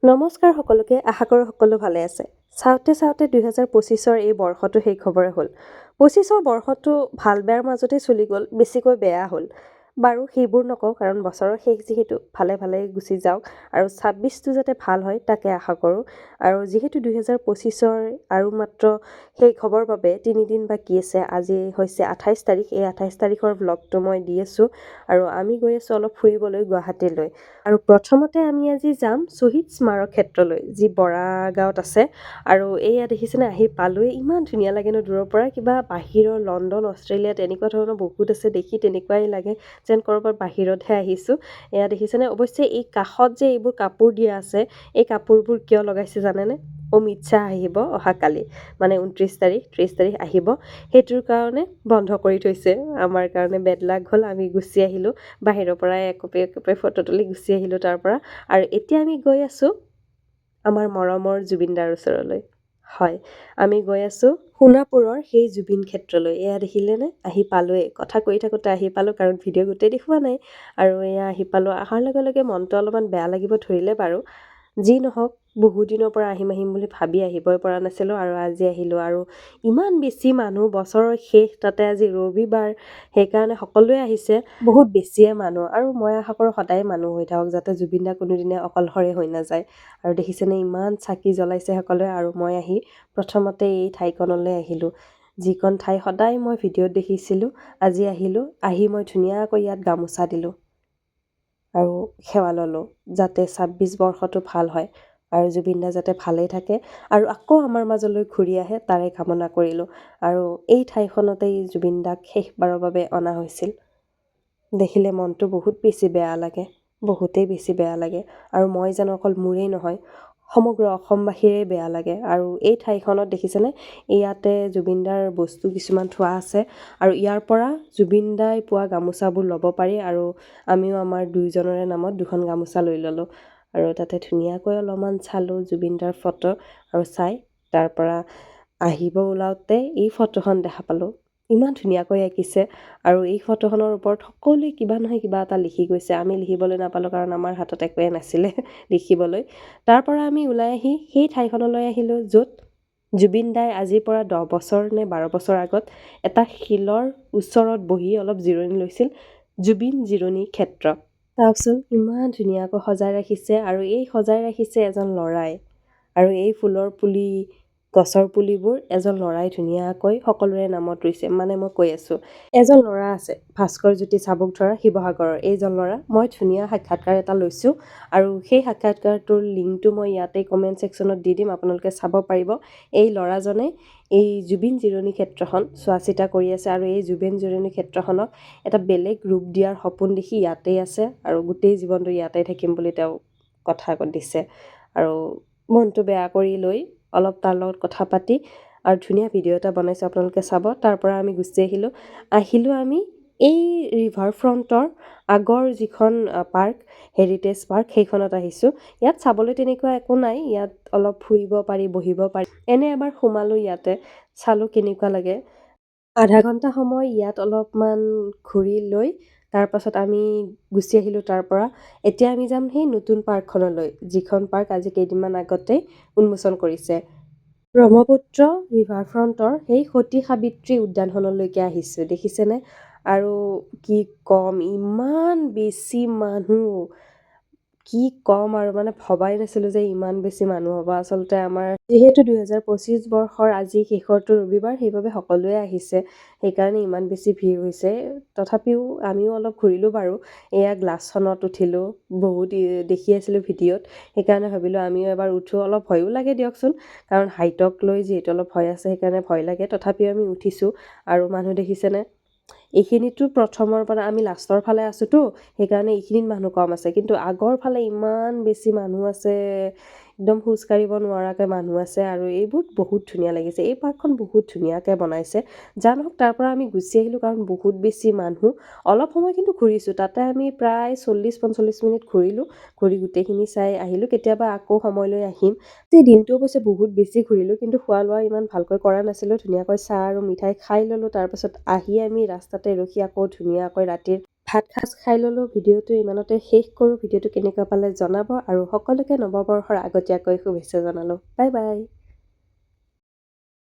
নমস্কাৰ সকলোকে, আশা কৰোঁ সকলো ভালে আছে। চাওঁতে 2025ৰ এই বৰ্ষটো শেষ হ'বৰে হ'ল। 25ৰ বৰ্ষটো ভাল বেয়াৰ মাজতে চলি গ'ল, বেছিকৈ বেয়া হ'ল। বাৰু সেইবোৰ নকওঁ, কাৰণ বছৰৰ শেষ যিহেতু ভালে ভালে গুচি যাওক আৰু 26টো যাতে ভাল হয় তাকে আশা কৰোঁ। আৰু যিহেতু 2025ৰ আৰু মাত্ৰ শেষ হ'বৰ বাবে 3 দিন বাকী আছে। আজি হৈছে 28 তাৰিখ। এই 28 তাৰিখৰ ভ্লগটো মই দি আছোঁ আৰু আমি গৈ আছোঁ অলপ ফুৰিবলৈ গুৱাহাটীলৈ। আৰু প্ৰথমতে আমি আজি যাম শ্বহীদ স্মাৰক ক্ষেত্ৰলৈ, যি বৰাগাঁৱত আছে। আৰু এয়া দেখিছেনে, আহি পালোৱে। ইমান ধুনীয়া লাগে ন দূৰৰ পৰা, কিবা বাহিৰৰ লণ্ডন, অষ্ট্ৰেলিয়া তেনেকুৱা ধৰণৰ বহুত আছে, দেখি তেনেকুৱাই লাগে যেন ক'ৰবাত বাহিৰতহে আহিছোঁ। এয়া দেখিছেনে, অৱশ্যে এই কাষত যে এইবোৰ কাপোৰ দিয়া আছে, এই কাপোৰবোৰ কিয় লগাইছে জানেনে? অমিত শ্বাহ আহিব অহাকালি, মানে 29 তাৰিখ, 30 তাৰিখ আহিব। সেইটোৰ কাৰণে বন্ধ কৰি থৈছে। আমাৰ কাৰণে বেড লাক হ'ল, আমি গুচি আহিলোঁ বাহিৰৰ পৰাই একপি ফটো তুলি গুচি আহিলোঁ তাৰ পৰা। আৰু এতিয়া আমি গৈ আছোঁ আমাৰ মৰমৰ জুবিনদাৰ ওচৰলৈ। হয়, আমি গৈ আছোঁ সোণাপুৰৰ সেই জুবিন ক্ষেত্ৰলৈ। এয়া দেখিলেনে, আহি পালোৱে। কথা কৈ থাকোঁতে আহি পালোঁ, কাৰণ ভিডিঅ' গোটেই দেখুওৱা নাই। আৰু এয়া আহি পালোঁ। অহাৰ লগে লগে মনটো অলপমান বেয়া লাগিব ধৰিলে বাৰু। যি নহওক, বহুদিনৰ পৰা আহিম বুলি ভাবি আহিবই পৰা নাছিলোঁ, আৰু আজি আহিলোঁ। আৰু ইমান বেছি মানুহ, বছৰৰ শেষ, তাতে আজি ৰবিবাৰ, সেইকাৰণে সকলোৱে আহিছে। বহুত বেছিয়ে মানুহ, আৰু মই আশা কৰোঁ সদায় মানুহ হৈ থাকক, যাতে জুবিন দা কোনোদিনে অকলশৰে হৈ নাযায়। আৰু দেখিছেনে, ইমান চাকি জ্বলাইছে সকলোৱে। আৰু মই আহি প্ৰথমতে এই ঠাইখনলৈ আহিলোঁ, যিখন ঠাই সদায় মই ভিডিঅ'ত দেখিছিলোঁ। আজি আহিলোঁ, আহি মই ধুনীয়াকৈ ইয়াত গামোচা দিলোঁ আৰু সেৱা ল'লোঁ, যাতে 26 বৰ্ষটো ভাল হয় আৰু জুবিন দা যাতে ভালেই থাকে আৰু আকৌ আমাৰ মাজলৈ ঘূৰি আহে, তাৰে কামনা কৰিলোঁ। আৰু এই ঠাইখনতেই জুবিন দাক শেষবাৰৰ বাবে অনা হৈছিল। দেখিলে মনটো বহুত বেছি বেয়া লাগে, বহুতেই বেছি বেয়া লাগে। আৰু মই জানো অকল মোৰেই নহয়, সমগ্ৰ অসমবাসীৰে বেয়া লাগে। আৰু এই ঠাইখনত দেখিছেনে, ইয়াতে জুবিন দাৰ বস্তু কিছুমান থোৱা আছে, আৰু ইয়াৰ পৰা জুবিন দাই পোৱা গামোচাবোৰ ল'ব পাৰি। আৰু আমিও আমাৰ দুইজনৰে নামত 2খন গামোচা লৈ ল'লোঁ। আৰু তাতে ধুনীয়াকৈ অলপমান চালোঁ জুবিন দাৰ ফটো, আৰু চাই তাৰ পৰা আহিব ওলাওঁতে এই ফটোখন দেখা পালোঁ। ইমান ধুনীয়াকৈ আঁকিছে, আৰু এই ফটোখনৰ ওপৰত সকলোৱে কিবা নহয় কিবা এটা লিখি গৈছে। আমি লিখিবলৈ নাপালোঁ, কাৰণ আমাৰ হাতত একোৱে নাছিলে লিখিবলৈ। তাৰ পৰা আমি ওলাই আহি সেই ঠাইখনলৈ আহিলোঁ, য'ত জুবিন দাই আজিৰ পৰা 10 বছৰ নে 12 বছৰ আগত এটা শিলৰ ওচৰত বহি অলপ জিৰণি লৈছিল। জুবিন জিৰণি ক্ষেত্ৰ। চাওকচোন, ইমান ধুনীয়াকৈ সজাই ৰাখিছে, আৰু এই সজাই ৰাখিছে এজন ল'ৰাই। আৰু এই ফুলৰ পুলি, গছৰ পুলিবোৰ এজন ল'ৰাই ধুনীয়াকৈ সকলোৰে নামত ৰুইছে। মানে মই কৈ আছোঁ, এজন ল'ৰা আছে, ভাস্কৰ জ্যোতি চাবুকধৰা, শিৱসাগৰৰ। এইজন ল'ৰা, মই ধুনীয়া সাক্ষাৎকাৰ এটা লৈছোঁ, আৰু সেই সাক্ষাৎকাৰটোৰ লিংকটো মই ইয়াতে কমেণ্ট ছেকশ্যনত দি দিম, আপোনালোকে চাব পাৰিব। এই ল'ৰাজনে এই জুবিন জিৰণি ক্ষেত্ৰখন চোৱা চিতা কৰি আছে, আৰু এই জুবিন জিৰণি ক্ষেত্ৰখনক এটা বেলেগ ৰূপ দিয়াৰ সপোন দেখি ইয়াতেই আছে, আৰু গোটেই জীৱনটো ইয়াতেই থাকিম বুলি তেওঁ কথা দিছে। আৰু মনটো বেয়া কৰি লৈ অলপ তাৰ লগত কথা পাতি আৰু ধুনীয়া ভিডিঅ' এটা বনাইছোঁ, আপোনালোকে চাব। তাৰ পৰা আমি গুচি আহিলোঁ আমি এই ৰিভাৰ ফ্ৰণ্টৰ আগৰ যিখন পাৰ্ক, হেৰিটেজ পাৰ্ক, সেইখনত আহিছোঁ। ইয়াত চাবলৈ তেনেকুৱা একো নাই, ইয়াত অলপ ফুৰিব পাৰি, বহিব পাৰি। এনে এবাৰ সোমালোঁ ইয়াতে, চালোঁ কেনেকুৱা লাগে। আধা ঘণ্টা সময় ইয়াত অলপমান ঘূৰি লৈ তাৰপাছত আমি গুচি আহিলোঁ তাৰ পৰা। এতিয়া আমি যাম সেই নতুন পাৰ্কখনলৈ, যিখন পাৰ্ক আজি কেইদিনমান আগতেই উন্মোচন কৰিছে। ব্ৰহ্মপুত্ৰ ৰিভাৰ ফ্ৰণ্টৰ সেই সতী সাবিত্ৰী উদ্যানখনলৈকে আহিছোঁ, দেখিছেনে। আৰু কি ক'ম, ইমান বেছি মানুহ, কি ক'ম আৰু, মানে ভবাই নাছিলোঁ যে ইমান বেছি মানুহ হ'ব। আচলতে আমাৰ যিহেতু 2025 বৰ্ষৰ আজি শেষৰটো ৰবিবাৰ, সেইবাবে সকলোৱে আহিছে, সেইকাৰণে ইমান বেছি ভিৰ হৈছে। তথাপিও আমিও অলপ ঘূৰিলোঁ বাৰু। এয়া গ্লাছখনত উঠিলোঁ, বহুত দেখি আছিলোঁ ভিডিঅ'ত, সেইকাৰণে ভাবিলোঁ আমিও এবাৰ উঠোঁ। অলপ ভয়ো লাগে দিয়কচোন, কাৰণ হাইটক লৈ যিহেতু অলপ ভয় আছে, সেইকাৰণে ভয় লাগে। তথাপিও আমি উঠিছোঁ, আৰু মানুহ দেখিছেনে, এইখিনিতো প্ৰথমৰ পৰা আমি লাষ্টৰ ফালে আছোঁতো, সেইকাৰণে এইখিনিত মানুহ কম আছে, কিন্তু আগৰ ফালে ইমান বেছি মানুহ আছে, একদম খোজ কাঢ়িব নোৱাৰাকৈ মানুহ আছে। আৰু এইবোৰ বহুত ধুনীয়া লাগিছে, এই পাৰ্কখন বহুত ধুনীয়াকৈ বনাইছে। যা নহওক, তাৰ পৰা আমি গুচি আহিলোঁ, কাৰণ বহুত বেছি মানুহ। অলপ সময় কিন্তু ঘূৰিছোঁ, তাতে আমি প্ৰায় 40-45 মিনিট ঘূৰিলোঁ, ঘূৰি গোটেইখিনি চাই আহিলোঁ। কেতিয়াবা আকৌ সময় লৈ আহিম। সেই দিনটো অৱশ্যে বহুত বেছি ঘূৰিলোঁ, কিন্তু খোৱা লোৱা ইমান ভালকৈ কৰা নাছিলোঁ। ধুনীয়াকৈ চাহ আৰু মিঠাই খাই ল'লোঁ, তাৰপাছত আহি আমি ৰাস্তাতে ৰখি আকৌ ধুনীয়াকৈ ৰাতিৰ ভাত সাজ খাই ল'লোঁ, ভিডিঅ'টো ইমানতে শেষ কৰোঁ। ভিডিঅ'টো কেনেকুৱা পালে জনাব আৰু সকলোকে নৱবৰ্ষৰ আগতীয়াকৈ শুভেচ্ছা জনালোঁ। Bye bye.